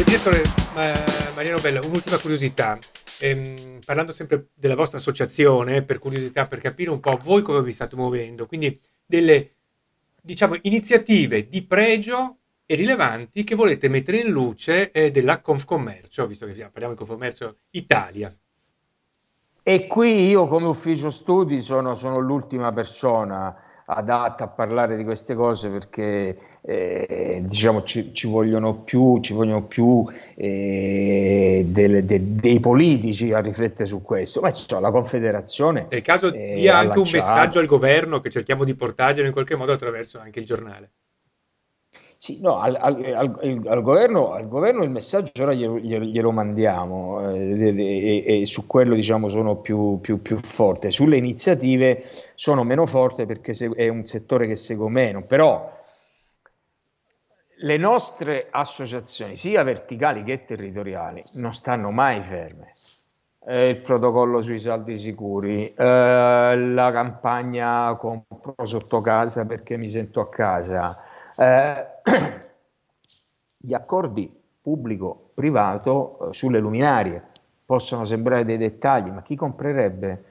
Direttore Mariano Bella, un'ultima curiosità. Parlando sempre della vostra associazione, per curiosità, per capire un po' voi come vi state muovendo, quindi delle, diciamo, iniziative di pregio e rilevanti che volete mettere in luce della Confcommercio, visto che parliamo di Confcommercio Italia. E qui io come ufficio studi sono l'ultima persona adatta a parlare di queste cose perché diciamo ci vogliono più dei politici a riflettere su questo. Ma insomma, la Confederazione Nel caso dia ha anche un messaggio lanciato. al governo che cerchiamo di portarglielo in qualche modo attraverso anche il giornale. Sì, no, al governo il messaggio ora glielo mandiamo e su quello diciamo sono più forte. Sulle iniziative sono meno forte perché è un settore che seguo meno, però le nostre associazioni, sia verticali che territoriali, non stanno mai ferme. Il protocollo sui saldi sicuri, la campagna compro sotto casa perché mi sento a casa, eh, gli accordi pubblico-privato sulle luminarie possono sembrare dei dettagli, ma chi comprerebbe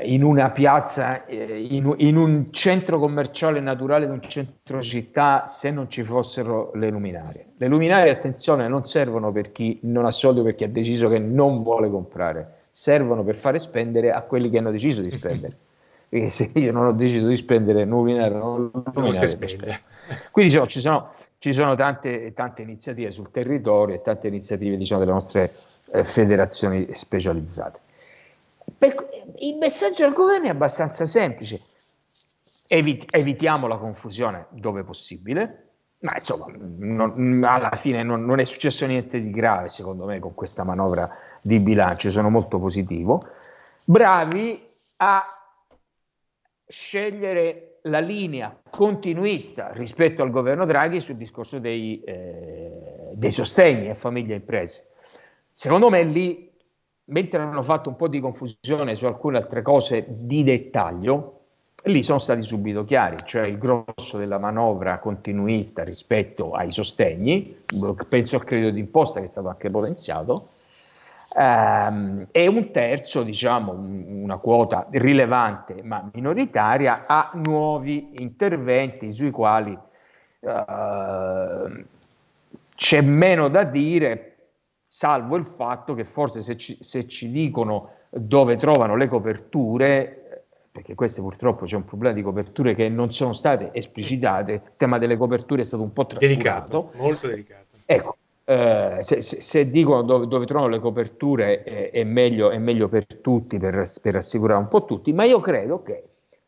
in una piazza, in un centro commerciale naturale di un centro città se non ci fossero le luminarie? Le luminarie, attenzione, non servono per chi non ha soldi o per chi ha deciso che non vuole comprare, servono per fare spendere a quelli che hanno deciso di spendere. Perché se io non ho deciso di spendere luminarie, non Non si luminarie, non spendo. spende. Quindi diciamo, ci sono tante iniziative sul territorio e tante iniziative diciamo, delle nostre federazioni specializzate. Il messaggio al governo è abbastanza semplice: evitiamo la confusione dove possibile, ma insomma alla fine non è successo niente di grave secondo me con questa manovra di bilancio, sono molto positivo. Bravi a scegliere la linea continuista rispetto al governo Draghi sul discorso dei sostegni a famiglie e imprese. Secondo me lì, mentre hanno fatto un po' di confusione su alcune altre cose di dettaglio, lì sono stati subito chiari, cioè il grosso della manovra continuista rispetto ai sostegni, penso al credito d'imposta che è stato anche potenziato, e un terzo, diciamo, una quota rilevante ma minoritaria a nuovi interventi sui quali c'è meno da dire, salvo il fatto che forse se ci dicono dove trovano le coperture, perché questo purtroppo c'è un problema di coperture che non sono state esplicitate, il tema delle coperture è stato un po' Delicato, trascurato. molto delicato. Ecco, se dicono dove trovano le coperture è meglio per tutti, per assicurare un po' tutti, ma io credo che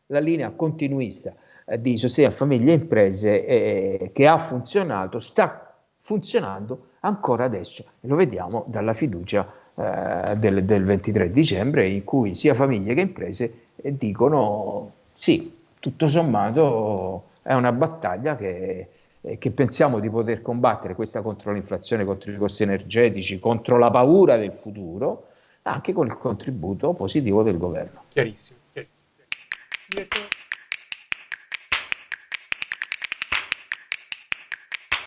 la linea continuista di sostegno a famiglie e imprese che ha funzionato, sta funzionando ancora adesso, e lo vediamo dalla fiducia del 23 dicembre in cui sia famiglie che imprese dicono sì, tutto sommato è una battaglia che pensiamo di poter combattere, questa contro l'inflazione, contro i costi energetici, contro la paura del futuro, anche con il contributo positivo del governo. Chiarissimo, chiarissimo. Direttore.